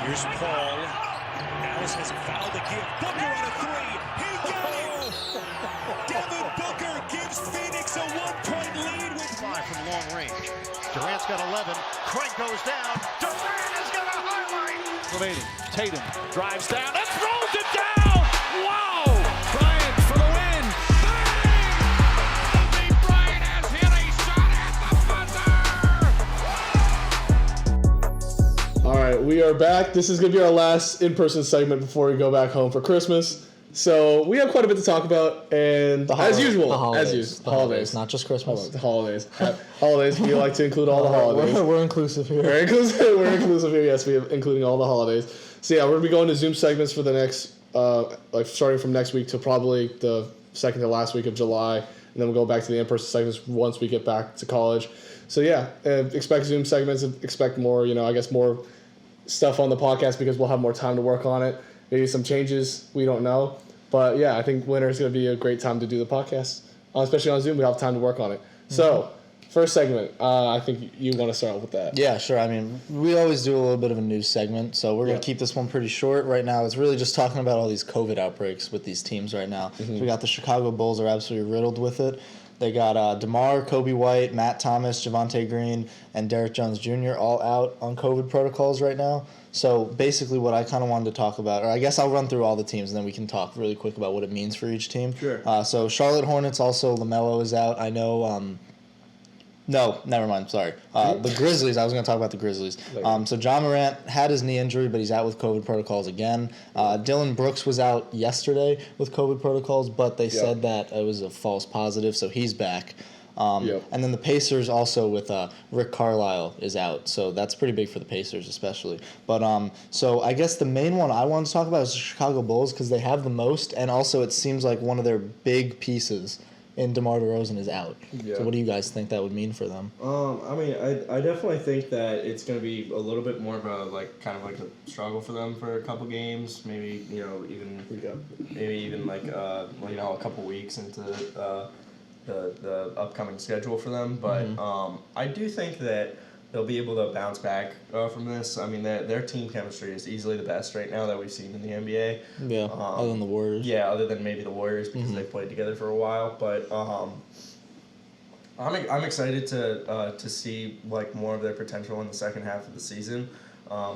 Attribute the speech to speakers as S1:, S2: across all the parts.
S1: Here's Paul. Dallas has fouled the give. Booker on a three. He got it! Devin Booker gives Phoenix a 1-point lead with
S2: 5 from long range. Durant's got 11. Craig goes down. Durant has got a highlight.
S1: remaining. Tatum drives down and throws it down! Wow! Bryant for the win! Bang! Kobe Bryant has hit a shot at the buzzer!
S3: All right, we are back. This is going to be our last in-person segment before we go back home for Christmas. So we have quite a bit to talk about, and as usual, holidays,
S4: not just Christmas.
S3: The holidays. Holidays. We like to include all the holidays.
S4: We're inclusive here.
S3: We're inclusive here. Yes, we have including all the holidays. So yeah, we're gonna be going to Zoom segments for the next, starting from next week to probably the second to last week of July, and then we'll go back to the in-person segments once we get back to college. So yeah, expect Zoom segments. Expect more. More stuff on the podcast because we'll have more time to work on it. Maybe some changes, we don't know. But yeah, I think winter is going to be a great time to do the podcast, especially on Zoom. We have time to work on it. Mm-hmm. So, first segment, I think you want to start with that.
S4: Yeah, sure. I mean, we always do a little bit of a news segment, so we're going to keep this one pretty short. Right now, it's really just talking about all these COVID outbreaks with these teams right now. Mm-hmm. So we got the Chicago Bulls are absolutely riddled with it. They got DeMar, Kobe White, Matt Thomas, Javonte Green, and Derrick Jones Jr. all out on COVID protocols right now. So basically what I kind of wanted to talk about, or I guess I'll run through all the teams and then we can talk really quick about what it means for each team.
S3: Sure.
S4: So Charlotte Hornets, also LaMelo is out. I know no, never mind. Sorry. The Grizzlies. I was going to talk about the Grizzlies. So John Morant had his knee injury, but he's out with COVID protocols again. Dylan Brooks was out yesterday with COVID protocols, but they said that it was a false positive, so he's back. And then the Pacers also with Rick Carlisle is out, so that's pretty big for the Pacers especially. But so I guess the main one I wanted to talk about is the Chicago Bulls because they have the most, and also it seems like one of their big pieces in DeMar DeRozan is out. Yeah. So what do you guys think that would mean for them?
S5: I mean, I definitely think that it's going to be a little bit more of a a struggle for them for a couple games, maybe even a couple weeks into the upcoming schedule for them. But I do think that they'll be able to bounce back from this. I mean, their team chemistry is easily the best right now that we've seen in the NBA.
S4: Yeah, other than the Warriors.
S5: Yeah, other than maybe the Warriors because they've played together for a while. But I'm excited to see more of their potential in the second half of the season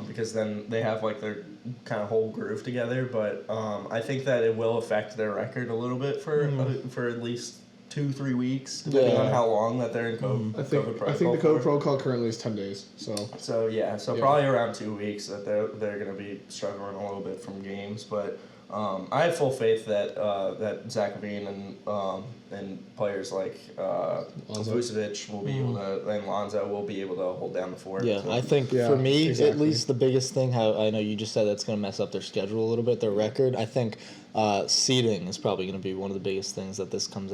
S5: because then they have their kind of whole groove together. But I think that it will affect their record a little bit for at least 2-3 weeks, depending on how long that they're in COVID protocol.
S3: I think the COVID protocol currently is 10 days. So
S5: probably around 2 weeks that they're going to be struggling a little bit from games. But I have full faith that Zach LaVine and players like Vucevic will be able to, and Lonzo will be able to hold down the fort.
S4: Yeah, I think for me, at least the biggest thing, how I know you just said that's going to mess up their schedule a little bit, their record. I think seeding is probably going to be one of the biggest things that this comes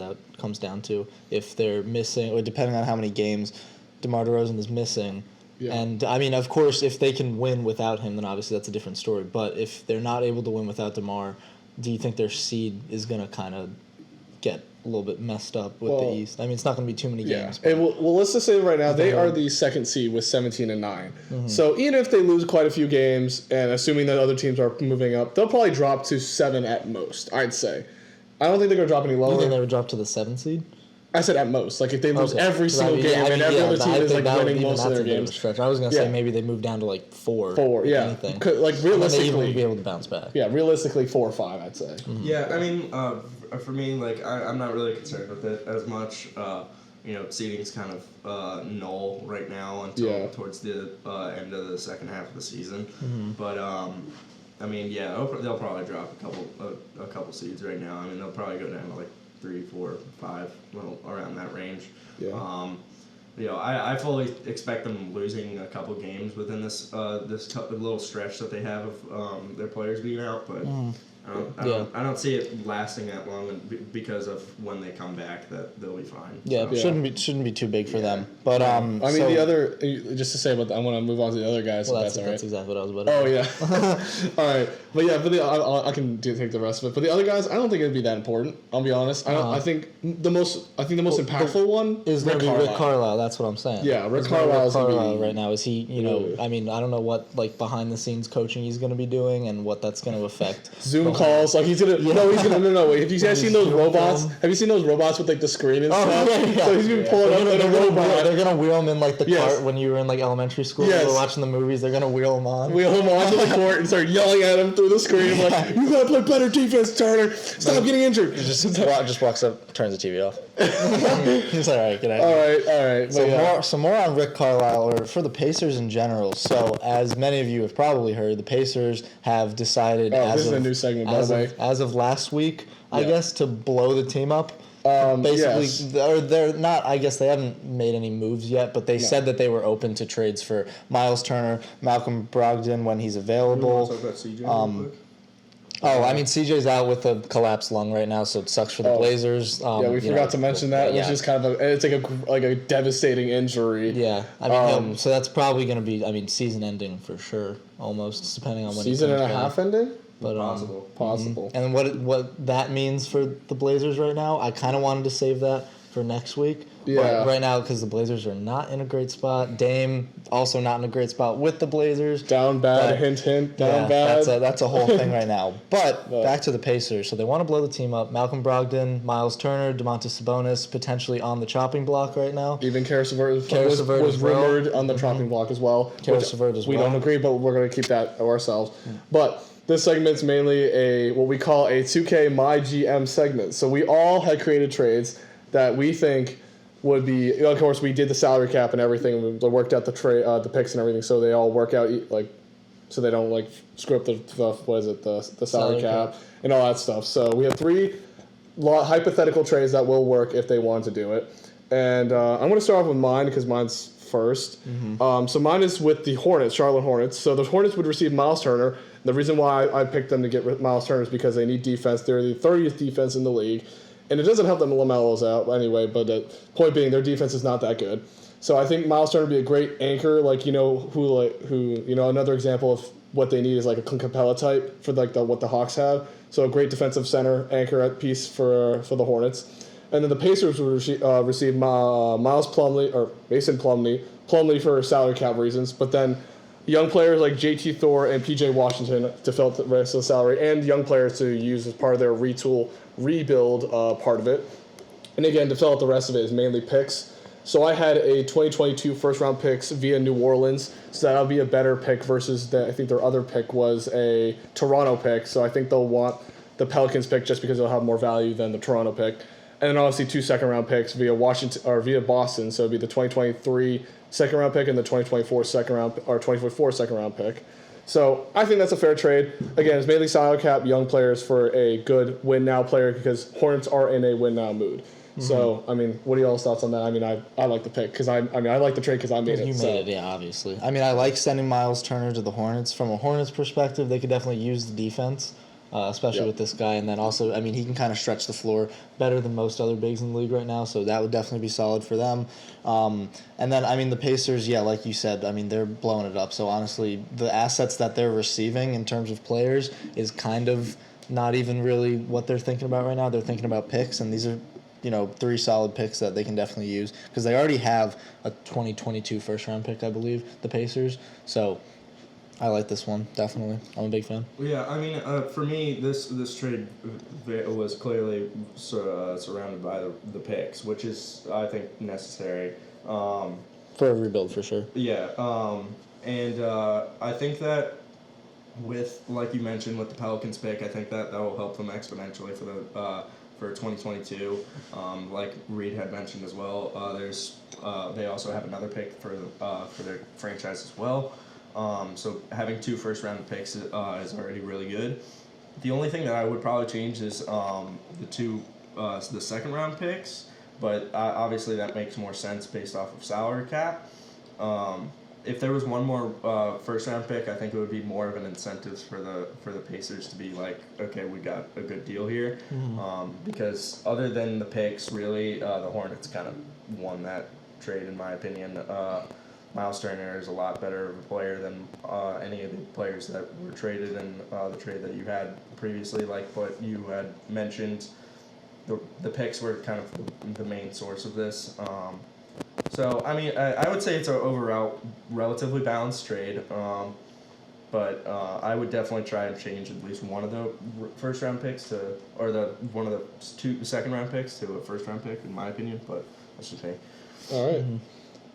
S4: down to. If they're missing, or depending on how many games DeMar DeRozan is missing. Yeah. And, I mean, of course, if they can win without him, then obviously that's a different story. But if they're not able to win without DeMar, do you think their seed is going to kind of get a little bit messed up with the East? I mean, it's not going to be too many games.
S3: And let's just say right now, they are the second seed with 17-9. Mm-hmm. So even if they lose quite a few games, and assuming that other teams are moving up, they'll probably drop to 7 at most, I'd say. I don't think they're going to drop any lower.
S4: You think they would drop to the 7th seed?
S3: I said at most. If they lose every single game and every other team is winning most of their games.
S4: I was going to say maybe they move down to 4.
S3: 4, yeah.
S4: Anything.
S3: Realistically,
S4: they even be able to bounce back.
S3: Yeah, realistically 4 or 5, I'd say.
S5: Mm-hmm. Yeah, I mean, for me, I'm not really concerned with it as much. Seeding's kind of null right now until towards the end of the second half of the season. Mm-hmm. But I mean, they'll probably drop a couple seeds right now. I mean, they'll probably go down to 3, 4, 5, around that range. Yeah. I fully expect them losing a couple games within this little stretch that they have of their players being out. But I don't see it lasting that long, and because of when they come back, that they'll be fine.
S4: Yeah,
S5: So.
S4: it shouldn't be too big for them. But
S3: I mean, the other, just to say about, I want to move on to the other guys.
S4: Well,
S3: if
S4: that's exactly what I was about to
S3: Oh yeah. All right, but yeah, I can take the rest of it. But the other guys, I don't think it'd be that important. I'll be honest. I think the most impactful one
S4: is going to be Rick Carlisle. That's what I'm saying.
S3: Yeah, Rick Carlisle
S4: right now. Is he? I mean, I don't know what behind the scenes coaching he's going to be doing and what that's going to affect.
S3: Zoom calls, like he's gonna. Yeah. No. Wait, have you guys seen those robots? Have you seen those robots with the screen and stuff?
S4: Yeah.
S3: So he's gonna be pulling up like a robot.
S4: They're gonna wheel him in the cart when you were in elementary school.
S3: Yes.
S4: We were watching the movies. They're gonna wheel him on.
S3: Wheel him onto the court and start yelling at him through the screen. Like, you gotta play better defense, Turner. Stop getting injured.
S4: He just walks up, turns the TV off. He's like, all right, get out.
S3: All right.
S4: So more on Rick Carlisle, or for the Pacers in general. So as many of you have probably heard, the Pacers have decided
S3: this is a new segment, by the way.
S4: As of last week, I guess, to blow the team up.
S3: Basically,
S4: or they're not. I guess they haven't made any moves yet, but they said that they were open to trades for Miles Turner, Malcolm Brogdon when he's available.
S5: Talk about CJ real quick?
S4: I mean, CJ's out with a collapsed lung right now, so it sucks for the Blazers.
S3: We forgot to mention that, which is kind of it's like a devastating injury.
S4: Yeah, I mean, so that's probably going to be, season ending for sure, almost, depending on when
S3: season and a half ending.
S4: But
S3: possible.
S4: And what that means for the Blazers right now, I kind of wanted to save that for next week.
S3: Yeah.
S4: But right now, because the Blazers are not in a great spot, Dame also not in a great spot with the Blazers.
S3: Down bad, hint, down bad.
S4: That's a whole thing right now. But back to the Pacers. So they want to blow the team up. Malcolm Brogdon, Miles Turner, Domantas Sabonis potentially on the chopping block right now.
S3: Even Karis LeVert was rumored on the chopping block as well.
S4: Karis LeVert as well.
S3: We don't agree, but we're going to keep that ourselves. But this segment's mainly what we call a 2K MyGM segment. So we all had created trades that we think would be. Of course, we did the salary cap and everything. We worked out the picks and everything, so they all work out so they don't screw up the salary cap and all that stuff. So we have 3 hypothetical trades that will work if they want to do it. And I'm going to start off with mine because mine's first. So mine is with the Hornets, Charlotte Hornets. So the Hornets would receive Miles Turner. The reason why I picked them to get Miles Turner is because they need defense. They're the 30th defense in the league. And it doesn't help that LaMelo's out anyway, but the point being their defense is not that good. So I think Miles Turner would be a great anchor, another example of what they need is a Clint Capella type for what the Hawks have. So a great defensive center anchor at piece for the Hornets. And then the Pacers would receive Miles Plumlee or Mason Plumlee for salary cap reasons, but then young players like JT Thor and PJ Washington to fill the rest of the salary, and young players to use as part of their rebuild part of it. And again, to fill out the rest of it is mainly picks. So I had a 2022 first-round picks via New Orleans, so that'll be a better pick versus I think their other pick was a Toronto pick. So I think they'll want the Pelicans pick just because it'll have more value than the Toronto pick. And then obviously 2 second-round picks via Boston, so it'd be the 2023 second-round pick and the 2024 second-round pick. So I think that's a fair trade. Again, it's mainly salary cap, young players for a good win-now player because Hornets are in a win-now mood. So, what are y'all's thoughts on that? I like the pick because I like the trade because I made it.
S4: You made it, yeah, obviously. I like sending Miles Turner to the Hornets. From a Hornets perspective, they could definitely use the defense. Especially with this guy. And then also, he can kind of stretch the floor better than most other bigs in the league right now, so that would definitely be solid for them. And then, the Pacers, like you said, they're blowing it up. So, honestly, the assets that they're receiving in terms of players is kind of not even really what they're thinking about right now. They're thinking about picks, and these are, 3 solid picks that they can definitely use because they already have a 2022 first-round pick, I believe, the Pacers. So, I like this one, definitely. I'm a big fan.
S5: Yeah, for me, this trade was clearly surrounded by the picks, which is, I think, necessary.
S4: For a rebuild, for sure.
S5: Yeah, and I think that with, like you mentioned, with the Pelicans pick, I think that will help them exponentially for 2022. Like Reed had mentioned as well, they also have another pick for their franchise as well. So having 2 first-round picks is already really good. The only thing that I would probably change is the second-round picks, but obviously that makes more sense based off of salary cap. if there was one more first round pick, I think it would be more of an incentive for the Pacers to be like, okay, we got a good deal here, because other than the picks, really, the Hornets kind of won that trade in my opinion. Miles Turner is a lot better of a player than any of the players that were traded in the trade that you had previously, like what you had mentioned. The picks were kind of the main source of this. So, I mean, I would say it's an overall relatively balanced trade, but I would definitely try and change at least one of the first round picks one of the two second round picks to a first round pick, in my opinion, but that's just me.
S3: All right.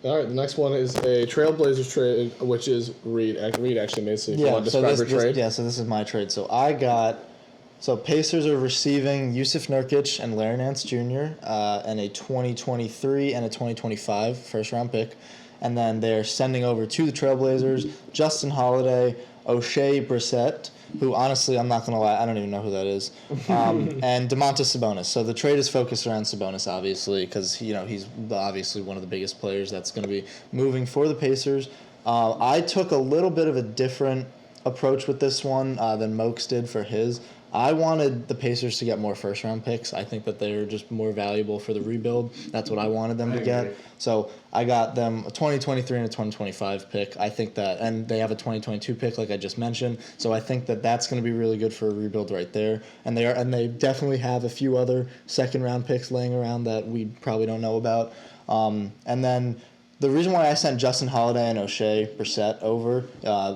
S3: All right, the next one is a Trailblazers trade, which is Reed. Reed actually made it, so if you want to describe your trade.
S4: So this is my trade. So Pacers are receiving Yusuf Nurkic and Larry Nance Jr. And a 2023 and a 2025 first-round pick. And then they're sending over to the Trailblazers Justin Holiday, O'Shea Brissett, who honestly, I'm not going to lie, I don't even know who that is, and Domantas Sabonis. So the trade is focused around Sabonis, obviously, because he's obviously one of the biggest players that's going to be moving for the Pacers. I took a little bit of a different approach with this one than Mokes did for his. I wanted the Pacers to get more first-round picks. I think that they're just more valuable for the rebuild. That's what I wanted them to get. So I got them a 2023 and a 2025 pick. I think that, and they have a 2022 pick, like I just mentioned. So I think that that's going to be really good for a rebuild right there. And they definitely have a few other second-round picks laying around that we probably don't know about. And then the reason why I sent Justin Holiday and O'Shea Brissett over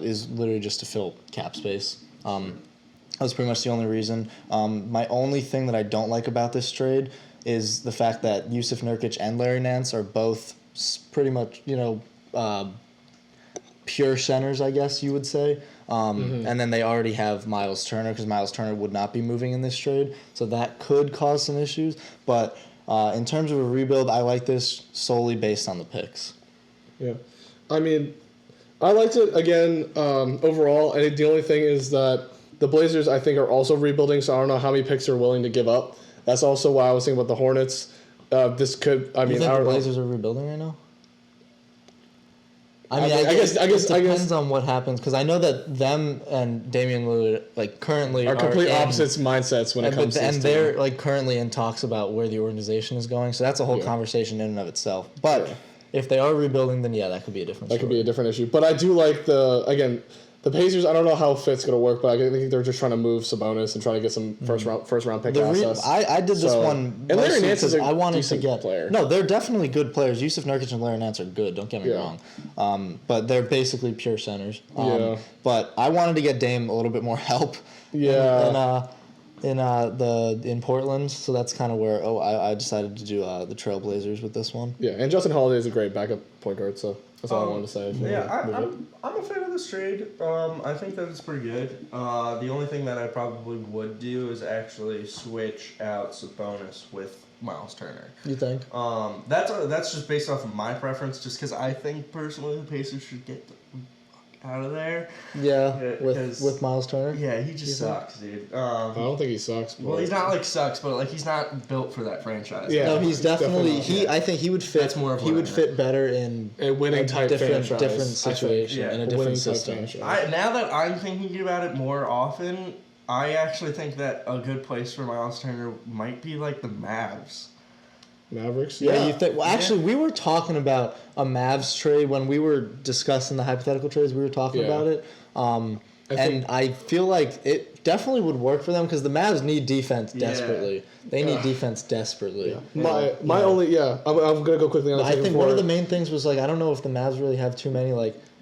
S4: is literally just to fill cap space. That was pretty much the only reason. My only thing that I don't like about this trade is the fact that Yusuf Nurkic and Larry Nance are both pretty much, pure centers, I guess you would say. And then they already have Miles Turner, because Miles Turner would not be moving in this trade. So that could cause some issues. But in terms of a rebuild, I like this solely based on the picks.
S3: Yeah. I mean, I liked it, again, overall. And the only thing is that the Blazers, I think, are also rebuilding, so I don't know how many picks they're willing to give up. That's also why I was thinking about the Hornets. This could, I mean,
S4: you think the Blazers are rebuilding right now? I guess it depends on what happens, because I know that them and Damian Lillard currently
S3: are complete opposite mindsets when it comes to this
S4: and they're currently in talks about where the organization is going. So that's a whole conversation in and of itself. But if they are rebuilding, then that could be a different.
S3: That could be a different issue. But I do like the Pacers. I don't know how fit's going to work, but I think they're just trying to move Sabonis and trying to get some first round pick assets.
S4: I did this one.
S3: And Larry Nance is
S4: I wanted to get
S3: player.
S4: No, they're definitely good players. Yusuf Nurkic and Larry Nance are good. Don't get me wrong. But they're basically pure centers. But I wanted to get Dame a little bit more help. In Portland, so that's kind of where I decided to do the Trailblazers with this one.
S3: Yeah, and Justin Holiday is a great backup point guard, so that's all I wanted to say.
S5: I'm a fan of this trade. I think that it's pretty good. The only thing that I probably would do is actually switch out Sabonis with Miles Turner.
S4: You think?
S5: That's just based off of my preference, just because I think personally the Pacers should get the out of there.
S4: With Miles Turner.
S5: Yeah, he just sucks, dude.
S3: I don't think he sucks.
S5: Well, he's not sucks, but he's not built for that franchise.
S3: Yeah,
S4: no, he's definitely. I think he would fit.
S5: That's more of
S4: he would fit better in
S3: a winning type
S4: different
S3: franchise,
S4: situation in a different system.
S5: Now that I'm thinking about it more often, I actually think that a good place for Miles Turner might be like the Mavs.
S3: Mavericks?
S4: Yeah, you think? Well, actually, we were talking about a Mavs trade when we were discussing the hypothetical trades. We were talking about it, and I feel like it definitely would work for them because the Mavs need defense desperately. They need defense desperately.
S3: Yeah. My only I'm gonna go quickly on.
S4: I think one of the main things was I don't know if the Mavs really have too many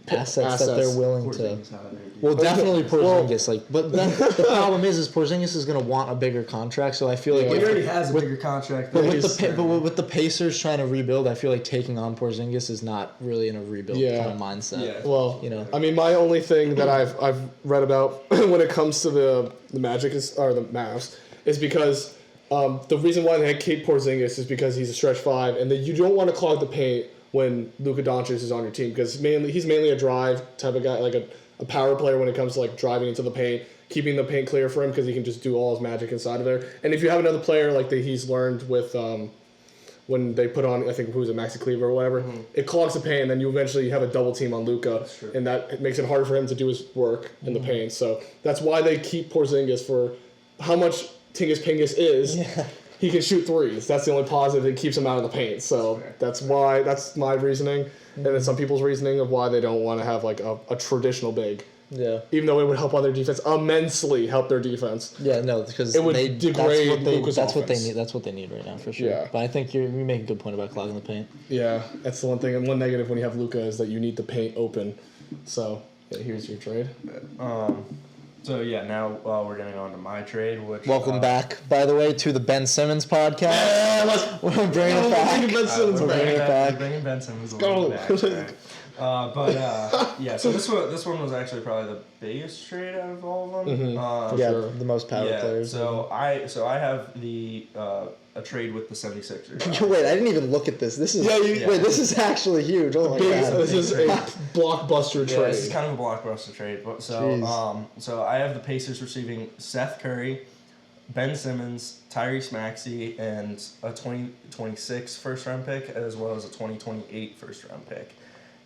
S4: assets that they're willing to. Well, definitely Porzingis. But the problem is Porzingis is going to want a bigger contract. So I feel like
S5: he already has a bigger contract.
S4: But with the Pacers trying to rebuild, I feel like taking on Porzingis is not really in a rebuild kind of mindset.
S5: Yeah.
S3: Well, I mean, my only thing that I've read about when it comes to the Magic or the Mavs is because the reason why they keep Porzingis is because he's a stretch five, and that you don't want to clog the paint when Luka Doncic is on your team, because he's mainly a drive type of guy, like a power player when it comes to driving into the paint, keeping the paint clear for him, because he can just do all his magic inside of there. And if you have another player like that he's learned with when they put on, I think, who's it, Maxi Cleaver or whatever, it clogs the paint, and then you eventually have a double team on Luka, and that makes it harder for him to do his work in the paint. So that's why they keep Porzingis for how much Tingus Pingus is. Yeah. He can shoot threes. That's the only positive that keeps him out of the paint. So that's my reasoning, and then some people's reasoning of why they don't want to have like a traditional big.
S4: Yeah.
S3: Even though it would help on their defense immensely, help their defense.
S4: Yeah, no, because
S3: it would degrade Luka's
S4: that's what they
S3: offense.
S4: need. That's what they need right now for sure.
S3: Yeah.
S4: But I think you make a good point about clogging the paint.
S3: Yeah, that's the one thing. And one negative when you have Luka is that you need the paint open. So here's your trade.
S5: So now we're getting on to my trade, which
S4: Welcome back, by the way, to the Ben Simmons podcast. We're bringing it back.
S3: Ben Simmons
S5: we're
S3: back.
S5: bringing Ben Simmons a little bit back. Right? So this one was actually probably the biggest trade out of all of them.
S4: The most power players.
S5: So I have a trade with the 76ers.
S4: Wait, I didn't even look at this. This is wait, this is actually huge. Oh my god.
S3: This is a blockbuster trade.
S5: This is kind of a blockbuster trade. But so I have the Pacers receiving Seth Curry, Ben Simmons, Tyrese Maxey, and a 2026 first round pick, as well as a 2028 first round pick.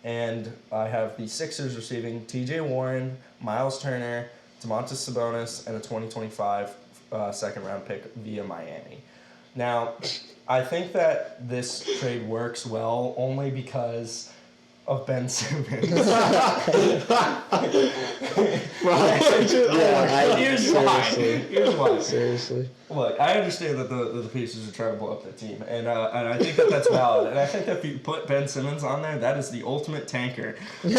S5: And I have the Sixers receiving T.J. Warren, Miles Turner, Domantas Sabonis, and a 2025 second round pick via Miami. Now, I think that this trade works well only because of Ben Simmons. Here's why.
S4: Seriously.
S5: Look, I understand that the Pacers are trying to blow up their team, and I think that that's valid. And I think that if you put Ben Simmons on there, that is the ultimate tanker. I'm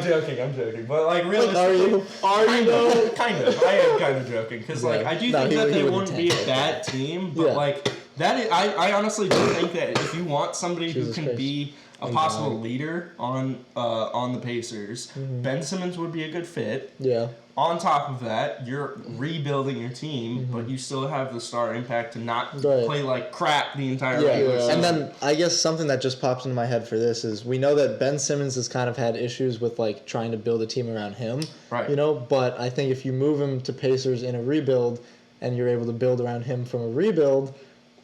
S5: joking. But like, realistically,
S3: are you though?
S5: Kind of. I am kind of joking because like I do think that they wouldn't be a bad team, but like that is, I honestly do think that if you want somebody who can be a possible leader on the Pacers, Ben Simmons would be a good fit.
S4: Yeah.
S5: On top of that, you're rebuilding your team, but you still have the star impact to not play like crap the entire regular season.
S4: And then I guess something that just pops into my head for this is we know that Ben Simmons has kind of had issues with like trying to build a team around him.
S5: Right.
S4: You know, but I think if you move him to Pacers in a rebuild and you're able to build around him from a rebuild,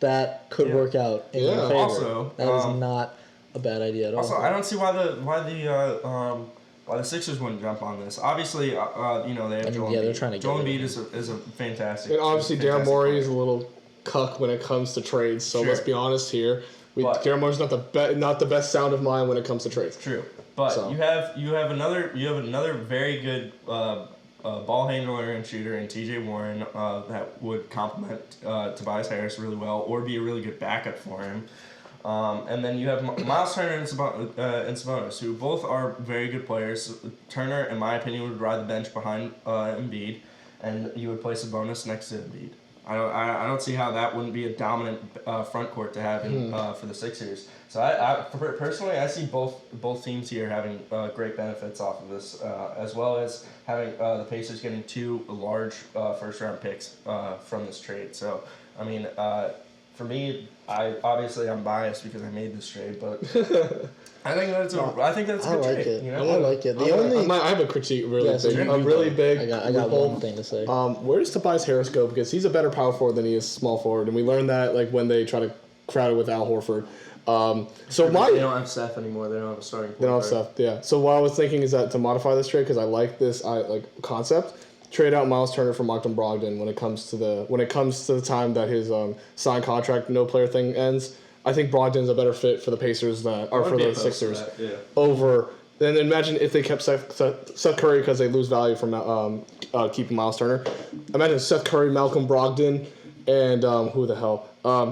S4: that could work out in your favor.
S5: Also,
S4: that is not a bad idea at all.
S5: Also, I don't see why the Sixers wouldn't jump on this. Obviously, they have Joel Embiid.
S4: They're trying to get
S5: Joel
S4: rid
S5: Embiid
S4: of
S5: is a fantastic.
S3: And obviously, Daryl
S5: fantastic
S3: Morey
S5: player.
S3: is a little cuck when it comes to trades. So let's be honest here. Daryl Morey's not the best sound of mind when it comes to trades.
S5: True, but you have another very good ball handler and shooter in T.J. Warren that would complement Tobias Harris really well, or be a really good backup for him. And then you have Miles Turner and Sabonis, who both are very good players. Turner, in my opinion, would ride the bench behind Embiid, and you would play Sabonis next to Embiid. I don't see how that wouldn't be a dominant front court to have for the Sixers. So personally, I see both teams here having great benefits off of this, as well as having the Pacers getting two large first round picks from this trade. So I mean. For me, I'm biased because I made this trade, but I think that's a good trade.
S4: It.
S5: You know?
S4: I like it.
S3: I have a critique really big.
S4: I got one thing to say.
S3: Where does Tobias Harris go? Because he's a better power forward than he is small forward, and we learned that like when they try to crowd it with Al Horford. They
S5: don't have Steph anymore. They don't have a starting point.
S3: They don't have Steph. Yeah. So what I was thinking is that to modify this trade, because I like this concept. Trade out Miles Turner for Malcolm Brogdon when it comes to the time that his signed contract no player thing ends. I think Brogdon's a better fit for the Pacers for the Sixers over. Then imagine if they kept Seth Curry because they lose value from keeping Miles Turner. Imagine Seth Curry, Malcolm Brogdon, and who the hell?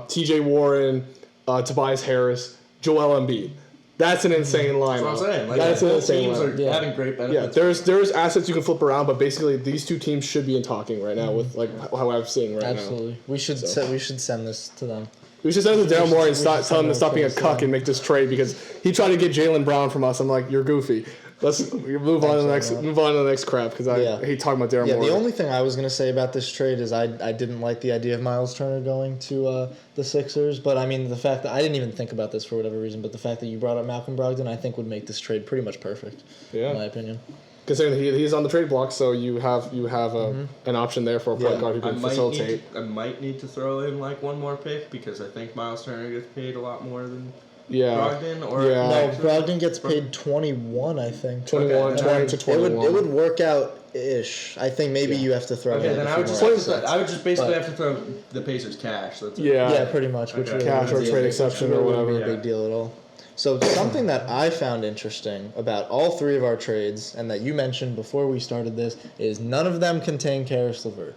S3: T.J. Warren, Tobias Harris, Joel Embiid. That's an insane lineup.
S5: That's what I'm saying. Like,
S3: that's an insane
S5: teams
S3: lineup.
S5: are having great benefits.
S3: Yeah, there's assets you can flip around, but basically these two teams should be in talking right now with like how I'm seeing right now.
S4: Absolutely. We should send this to them.
S3: We should send it to Daryl Morey and tell him to stop being a cuck and make this trade because he tried to get Jaylen Brown from us. I'm like, you're goofy. Let's move on to the next crap because I hate talking about Daryl Morey.
S4: The only thing I was gonna say about this trade is I didn't like the idea of Miles Turner going to the Sixers, but I mean the fact that I didn't even think about this for whatever reason, but the fact that you brought up Malcolm Brogdon I think would make this trade pretty much perfect. In my opinion.
S3: considering he's on the trade block, so you have an option there for a point guard who can facilitate.
S5: I might need to throw in like one more pick because I think Miles Turner gets paid a lot more than Brogdon. Or
S4: No, Brogdon gets paid 21, I think.
S3: 21, 20 to 21.
S4: It would work out-ish. I think maybe you have to throw in
S5: then
S4: a
S5: I
S4: few
S5: would
S4: more
S5: just
S4: assets.
S5: I would just basically have to throw the Pacers cash. That's it.
S4: Yeah, pretty much. Which
S5: Okay.
S3: Cash or
S4: wouldn't be
S3: trade
S4: a-
S3: exception
S4: which
S3: or
S4: wouldn't be
S3: whatever.
S4: a big deal at all. So something that I found interesting about all three of our trades, and that you mentioned before we started this, is none of them contain Karis LeVert.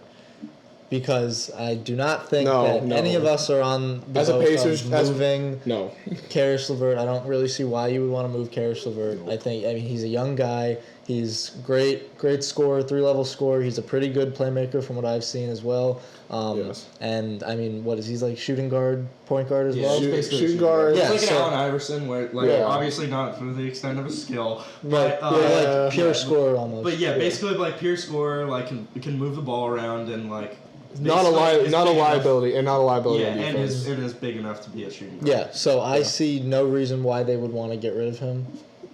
S4: Because I do not think that any of us are on the
S3: As a
S4: boat
S3: Pacers-
S4: of
S3: as-
S4: moving
S3: No.
S4: Karis LeVert. I don't really see why you would want to move Karis LeVert. I mean, he's a young guy. He's great scorer, 3-level scorer. He's a pretty good playmaker from what I've seen as well.
S3: Yes.
S4: And I mean, what is he's like shooting guard, point guard as well?
S3: Shooting guard.
S4: Yeah,
S5: It's like
S4: so-
S5: an Allen Iverson, where obviously not to the extent of his skill,
S4: But
S5: but
S4: like pure scorer almost.
S5: But yeah, basically like pure scorer, like can move the ball around and like
S3: Not a
S5: basically is
S3: not a
S5: big enough-
S3: liability, and not a liability
S5: Yeah,
S3: on
S5: and
S3: defense.
S5: is big enough to be a shooting guard.
S4: Yeah, so I see no reason why they would want to get rid of him.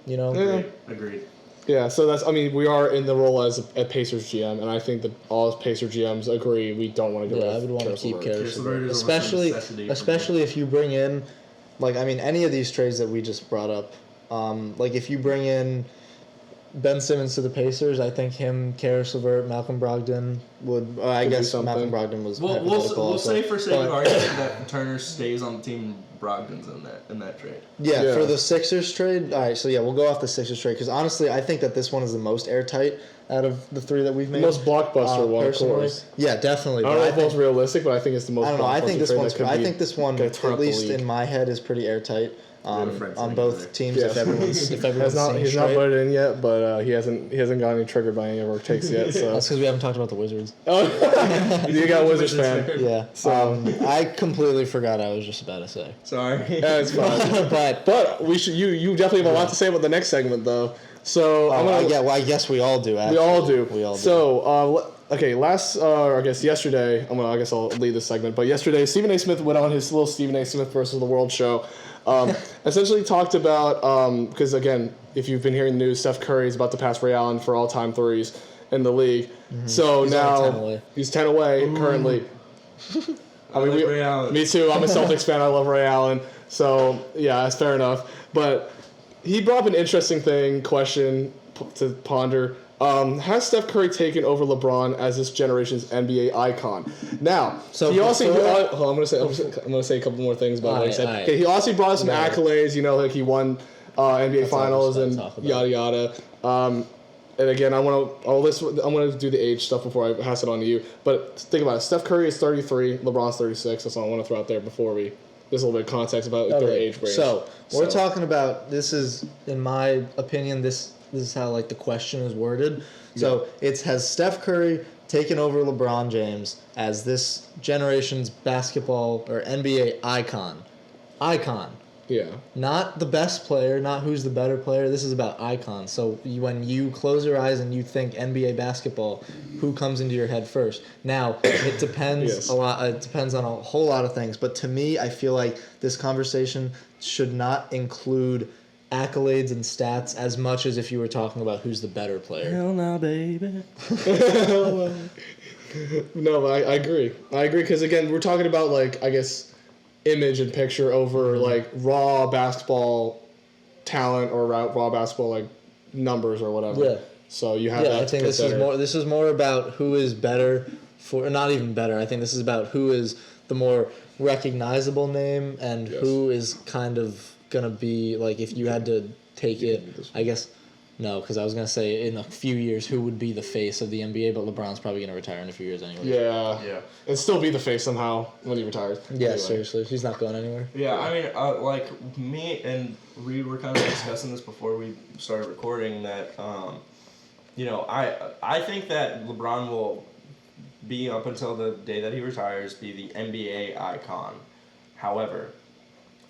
S4: You know?
S3: Yeah.
S5: Agreed.
S3: Yeah, so that's. I mean, we are in the role as a Pacers GM, and I think that all Pacer GMs agree we don't want to get rid
S4: Yeah, I
S3: of
S4: would want to
S3: Karis
S4: keep
S3: LeVert.
S4: Karis
S5: LeVert
S4: LeVert.
S5: is almost a
S4: Especially,
S5: necessity for
S4: especially if you bring in, like, I mean, any of these trades that we just brought up, like if you bring in Ben Simmons to the Pacers, I think him, Karis LeVert, Malcolm Brogdon would. I
S3: Could do
S4: guess
S3: something.
S4: Malcolm Brogdon was.
S5: We'll
S4: hypothetical also,
S5: say for sake of
S4: but-
S5: argument that Turner stays on the team. Brogdon's in that trade.
S4: Yeah, for the Sixers trade. All right, so yeah, we'll go off the Sixers trade because honestly, I think that this one is the most airtight out of the three that we've made.
S3: Most blockbuster one, of
S4: personally.
S3: course.
S4: Yeah, definitely.
S3: I don't
S4: but
S3: know if it's realistic, but I think it's the most.
S4: I don't know. I think
S3: blockbuster
S4: this
S3: trade
S4: one's.
S3: that could
S4: I
S3: be-
S4: think this one,
S3: could turn
S4: at
S3: up the
S4: least
S3: league.
S4: in my head, is pretty airtight.
S5: friends
S4: On
S5: in
S4: both
S5: together.
S4: teams,
S3: Yeah.
S4: if everyone's
S3: He's not
S4: singing
S3: he's not
S4: straight.
S3: voted in yet, but he hasn't got any triggered by any of our takes yet. So
S4: That's because we haven't talked about the Wizards.
S3: oh, you got a Wizards fan.
S4: Yeah. I completely forgot I was just about to say.
S5: Sorry.
S3: Yeah, it's fine.
S4: But
S3: But we should. You definitely have a lot to say about the next segment, though. So I'm gonna.
S4: I guess we all do. Actually.
S3: We all do.
S4: We all do.
S3: So, okay, I guess yesterday, I guess I'll lead this segment, but yesterday, Stephan A. Smith went on his little Stephan A. Smith versus the World show. Essentially talked about, because again, if you've been hearing the news, Steph Curry is about to pass Ray Allen for all-time threes in the league. So
S4: He's only
S3: now
S4: 10 away.
S3: he's 10 away currently.
S5: I like Ray Allen.
S3: Me too. I'm a Celtics fan. I love Ray Allen. So yeah, that's fair enough. But he brought up an interesting question to ponder. Has Steph Curry taken over LeBron as this generation's NBA icon? Now,
S4: So
S3: he also.
S4: before-
S3: I'm gonna say a couple more things about what he
S4: Alright,
S3: said.
S4: alright.
S3: Okay, he also brought some
S4: Right.
S3: accolades. You know, like he won NBA
S4: That's all I
S3: Finals
S4: was
S3: and
S4: gonna talk about.
S3: yada yada. And again, I'm gonna do the age stuff before I pass it on to you. But think about it. Steph Curry is 33. LeBron's 36. That's all I want to throw out there before we. There's a little bit of context about their
S4: Okay,
S3: age range.
S4: So we're talking about this is, in my opinion, this is how like the question is worded. So has Steph Curry taken over LeBron James as this generation's basketball or NBA icon? Icon.
S3: Yeah.
S4: Not the best player, not who's the better player. This is about icons. So when you close your eyes and you think NBA basketball, who comes into your head first? Now, it depends
S3: Yes.
S4: a lot. It depends on a whole lot of things. But to me, I feel like this conversation should not include accolades and stats as much as if you were talking about who's the better player.
S5: Hell no, baby.
S3: No, but I agree. I agree because again, we're talking about like I guess image and picture over like raw basketball talent or raw basketball like numbers or whatever.
S4: Yeah.
S3: So you have
S4: Yeah,
S3: that
S4: I
S3: to
S4: think
S3: consider.
S4: this is more about who is better for, not even better. I think this is about who is the more recognizable name and
S3: Yes.
S4: who is kind of gonna be like if you had to take it. I guess no, because I was gonna say in a few years who would be the face of the NBA, but LeBron's probably gonna retire in a few years anyway.
S3: Yeah.
S5: Yeah.
S3: And still be the face somehow when he retires.
S4: Yeah,
S3: Anyway.
S4: seriously, he's not going anywhere.
S5: Yeah, I mean, like me and Reed were kind of discussing this before we started recording. That, you know, I think that LeBron will be up until the day that he retires be the NBA icon. However,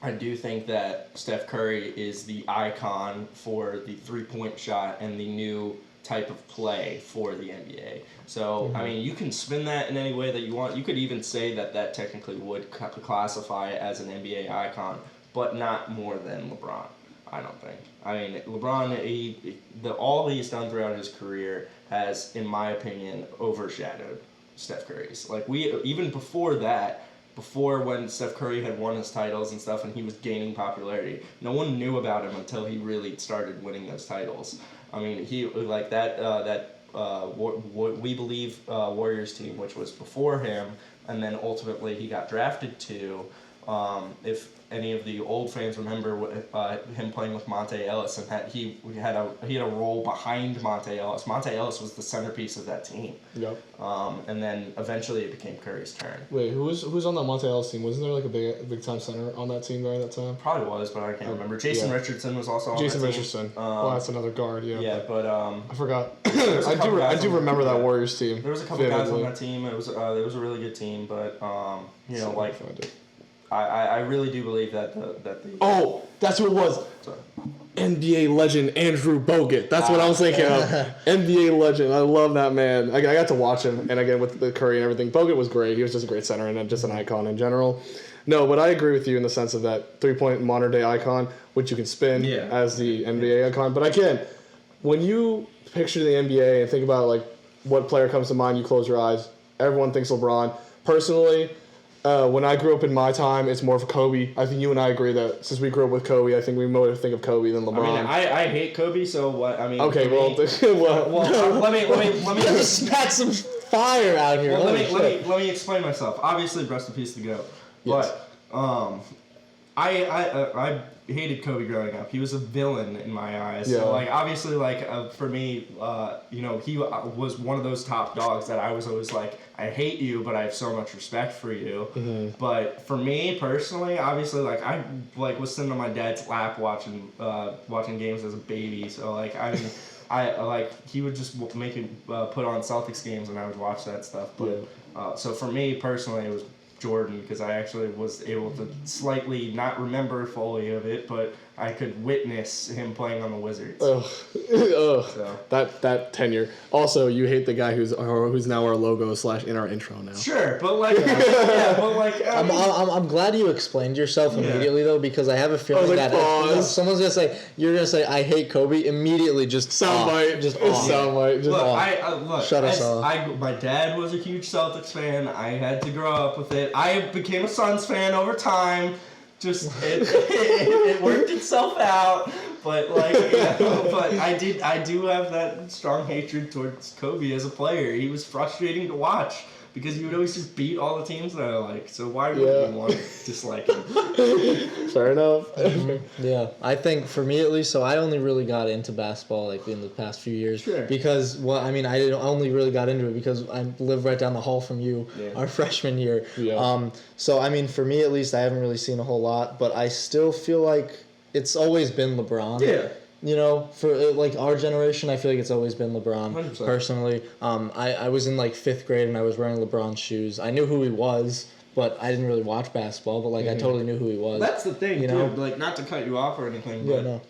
S5: I do think that Steph Curry is the icon for the three-point shot and the new type of play for the NBA. So, I mean, you can spin that in any way that you want. You could even say that technically would classify as an NBA icon, but not more than LeBron. I don't think. I mean, LeBron, all he's done throughout his career has, in my opinion, overshadowed Steph Curry's. Like, even before that, before when Steph Curry had won his titles and stuff and he was gaining popularity, no one knew about him until he really started winning those titles. I mean, he, like, We Believe Warriors team, which was before him, and then ultimately he got drafted to, if any of the old fans remember him playing with Monte Ellis, and he had a role behind Monte Ellis. Monte Ellis was the centerpiece of that team.
S3: Yep.
S5: And then eventually it became Curry's turn.
S3: Wait, who's on that Monte Ellis team? Wasn't there like a big time center on that team during that time?
S5: Probably was, but I can't remember. Jason Richardson was also on
S3: Jason
S5: that team.
S3: Richardson. Well, that's another guard. Yeah.
S5: Yeah, but
S3: I forgot. I do remember that Warriors team.
S5: There was a couple guys on that team. It was a really good team, but I really do believe that the
S3: Oh, that's who it was.
S5: Sorry.
S3: NBA legend Andrew Bogut. That's what I was thinking of. NBA legend. I love that man. I got to watch him, and again with the Curry and everything. Bogut was great. He was just a great center and just an icon in general. No, but I agree with you in the sense of that 3-point modern day icon, which you can spin as the NBA icon. But again, when you picture the NBA and think about like what player comes to mind, you close your eyes. Everyone thinks LeBron. Personally, when I grew up in my time, it's more of Kobe. I think you and I agree that since we grew up with Kobe, I think we more think of Kobe than LeBron.
S5: I mean, I hate Kobe, so what? I mean,
S3: okay, well,
S5: let me
S4: just spat some fire out here.
S5: Well, let me explain myself. Obviously, rest in peace to go.
S3: Yes.
S5: But I hated Kobe growing up. He was a villain in my eyes.
S3: Yeah.
S5: So like obviously for me, he was one of those top dogs that I was always like, I hate you, but I have so much respect for you.
S3: Mm-hmm.
S5: But for me personally, obviously I was sitting on my dad's lap watching games as a baby. So like he would just make me put on Celtics games and I would watch that stuff. But so for me personally, it was Jordan, because I actually was able to slightly not remember fully of it, but I could witness him playing on the Wizards.
S3: So. That tenure. Also, you hate the guy who's now our logo / in our intro now.
S5: Sure, but
S4: I'm glad you explained yourself immediately though, because I have a feeling that if someone's gonna say you're gonna say I hate Kobe, immediately just
S3: soundbite,
S4: just
S3: soundbite.
S5: Look,
S4: shut us off.
S5: My dad was a huge Celtics fan. I had to grow up with it. I became a Suns fan over time. Just it worked itself out, but but I do have that strong hatred towards Kobe as a player. He was frustrating to watch because he would always just beat all the teams that I like. So why would you want to dislike him?
S3: Fair enough.
S4: Yeah, I think for me at least, so I only really got into basketball like in the past few years.
S5: Sure.
S4: Because I only really got into it because I lived right down the hall from you our freshman year.
S3: Yeah.
S4: So I mean, for me at least, I haven't really seen a whole lot, but I still feel like it's always been LeBron.
S5: Yeah.
S4: You know, for like our generation, I feel like it's always been LeBron.
S5: 100%.
S4: Personally, I was in like 5th grade and I was wearing LeBron's shoes. I knew who he was, but I didn't really watch basketball. But like I totally knew who he was.
S5: That's the thing,
S4: you know?
S5: dude. Like, not to cut you off or anything, but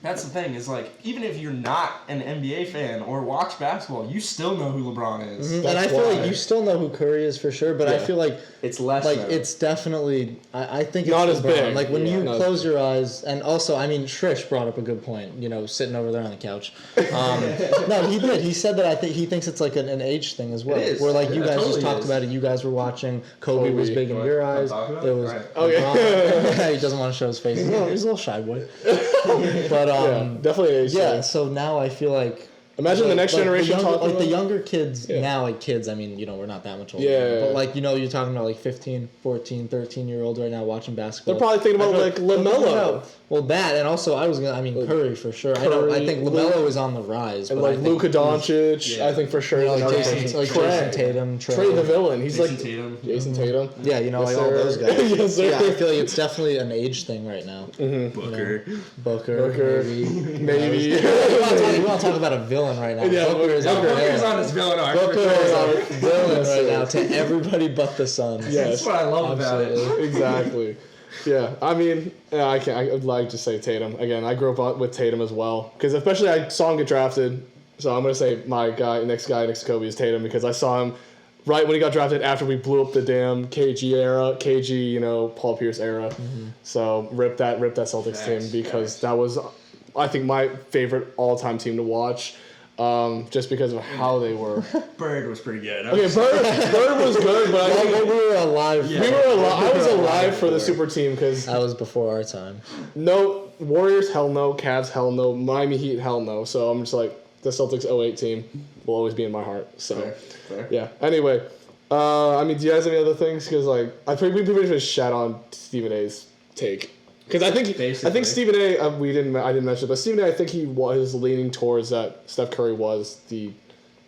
S5: that's the thing is like even if you're not an NBA fan or watch basketball, you still know who LeBron is.
S4: Mm-hmm. And I feel like you still know who Curry is for sure, but I feel like
S5: it's less.
S4: Like it's definitely, I think it's
S3: not as
S4: LeBron.
S3: big.
S4: Like when you close your eyes, and also I mean Trish brought up a good point. You know, sitting over there on the couch. No, he did. He said that I think he thinks it's like an age thing as well.
S5: It is.
S4: Where like you guys
S5: totally
S4: just talked about it. You guys were watching. Kobe was big in your eyes. There was.
S5: Right.
S3: Okay.
S4: He doesn't want to show his face. He's a little shy boy. But
S3: definitely.
S4: so now I feel like.
S3: Imagine the next generation talking
S4: the younger kids now, like kids, I mean, you know, we're not that much older.
S3: Yeah.
S4: But like, you know, you're talking about like 15, 14, 13-year-olds right now watching basketball.
S3: They're probably thinking about like LaMelo.
S4: Well, that, and also Curry for sure. I think LaMelo is on the rise.
S3: And
S4: but
S3: like Luka Doncic, I think for sure.
S4: Jason Tatum,
S3: Trey the villain. He's
S5: Jason
S3: like
S5: Tatum.
S3: Jason Tatum.
S4: Yeah, you know,
S3: yes,
S4: like all those guys.
S3: Yes, sir.
S4: Yeah, I feel like it's definitely an age thing right now.
S3: Mm-hmm.
S5: Booker.
S3: Maybe.
S4: We want to talk about a villain right now.
S3: Yeah,
S4: Booker's
S5: on his villain arc.
S4: Booker is our villain right now to everybody but the Suns.
S3: Yes.
S5: That's what I love about it.
S3: Exactly. Yeah, I mean, I'd like to say Tatum. Again, I grew up with Tatum as well. Because especially I saw him get drafted. So I'm going to say my next guy next to Kobe is Tatum because I saw him right when he got drafted after we blew up the damn KG, Paul Pierce era.
S4: Mm-hmm.
S3: So rip that Celtics team because that was, I think, my favorite all-time team to watch. Just because of how they were.
S5: Bird was pretty good.
S3: Okay, Bird was good, but I think
S4: we were alive.
S5: Yeah.
S3: I was alive for the super team because
S4: That was before our time.
S3: no Warriors, hell no. Cavs, hell no. Miami Heat, hell no. So I'm just like, the Celtics 08 team will always be in my heart. So
S5: Fair.
S3: yeah. Anyway, do you guys have any other things? Because we pretty much just shat on Stephen A's take. Because I think Stephen A. I didn't mention it, but Stephen A. I think he was leaning towards that Steph Curry was the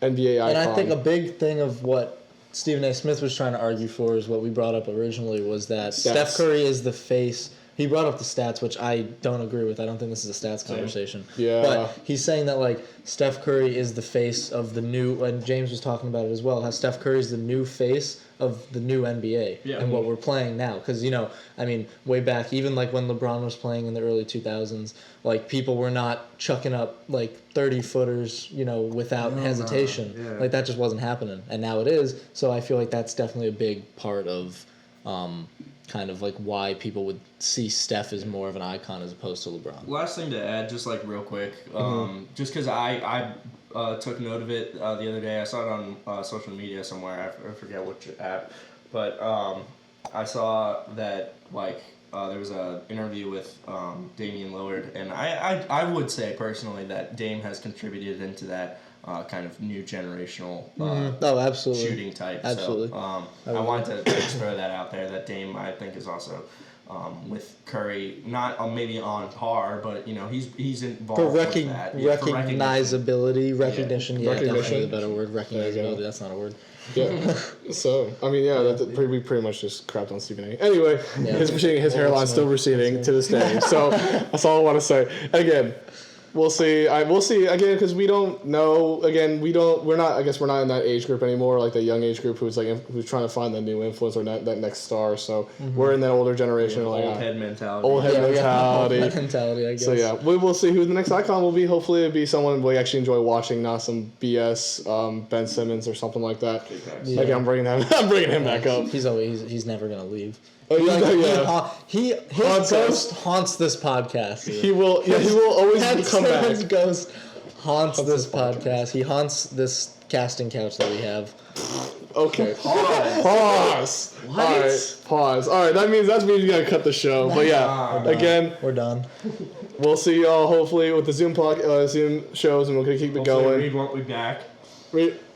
S3: NBA icon.
S4: And I think a big thing of what Stephen A. Smith was trying to argue for is what we brought up originally was that Steph Curry is the face. He brought up the stats, which I don't agree with. I don't think this is a stats conversation.
S3: Yeah.
S4: But he's saying that, like, Steph Curry is the face of the new, and James was talking about it as well, how Steph Curry is the new face of the new NBA and what we're playing now. Because, way back, even, like, when LeBron was playing in the early 2000s, like, people were not chucking up, like, 30-footers, without hesitation.
S5: Yeah.
S4: Like, that just wasn't happening. And now it is. So I feel like that's definitely a big part of kind of like why people would see Steph as more of an icon as opposed to LeBron.
S5: Last thing to add, just like real quick, just because I took note of it the other day. I saw it on social media somewhere. I forget which app, but I saw that there was an interview with Damian Lillard, and I would say personally that Dame has contributed into that kind of new generational
S4: Absolutely.
S5: shooting type.
S4: Absolutely.
S5: So I wanted to just throw that out there. That Dame, I think, is also with Curry, not maybe on par, but he's involved
S4: For
S5: with that. Yeah, for
S4: recognizability, recognition. Yeah,
S3: Recognition.
S4: definitely a better word.
S3: There you go.
S4: Recognizability. That's not a word.
S3: Yeah. So, we pretty much just crapped on Stephen A. Anyway, his hairline's still receding to this day. So, that's all I want to say. Again, we'll see. We'll see again because we don't know. Again, we're not in that age group anymore, like the young age group who's trying to find the new influence or that next star. So we're in that older generation,
S5: old head mentality.
S3: Old head mentality.
S4: Old head mentality, I guess.
S3: So yeah, we will see who the next icon will be. Hopefully, it'll be someone we actually enjoy watching, not some BS Ben Simmons or something like that.
S4: Yeah.
S3: Like I'm bringing him back up.
S4: He's never gonna leave.
S3: His
S4: ghost haunts this podcast.
S3: He will always come back.
S4: His ghost haunts this podcast. He haunts this casting couch that we have.
S3: Okay. Pause.
S4: What?
S3: All right. Pause. All right. That means you gotta cut the show. But yeah, again,
S4: We're done.
S3: we'll see y'all hopefully with the Zoom shows, and we're gonna keep it going.
S5: Reed won't be back.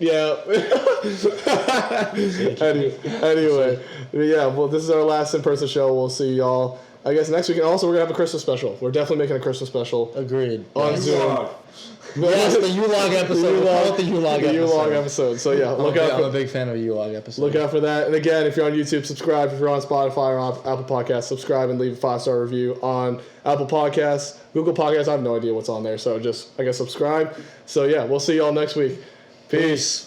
S3: Yeah. Anyway, yeah. Well, this is our last in-person show. We'll see y'all, I guess, next week. And also, we're gonna have a Christmas special. We're definitely making a Christmas special
S4: Agreed.
S3: on Zoom.
S4: Yes, the U-Log episode. We'll call it the U-Log episode.
S3: U-Log episode. So yeah,
S4: I'm a big fan of a U-Log episode.
S3: Look out for that. And again, if you're on YouTube, subscribe. If you're on Spotify or on Apple Podcasts, subscribe and leave a 5-star review on Apple Podcasts. Google Podcasts, I have no idea what's on there. So just, I guess, subscribe. So yeah, we'll see y'all next week. Peace.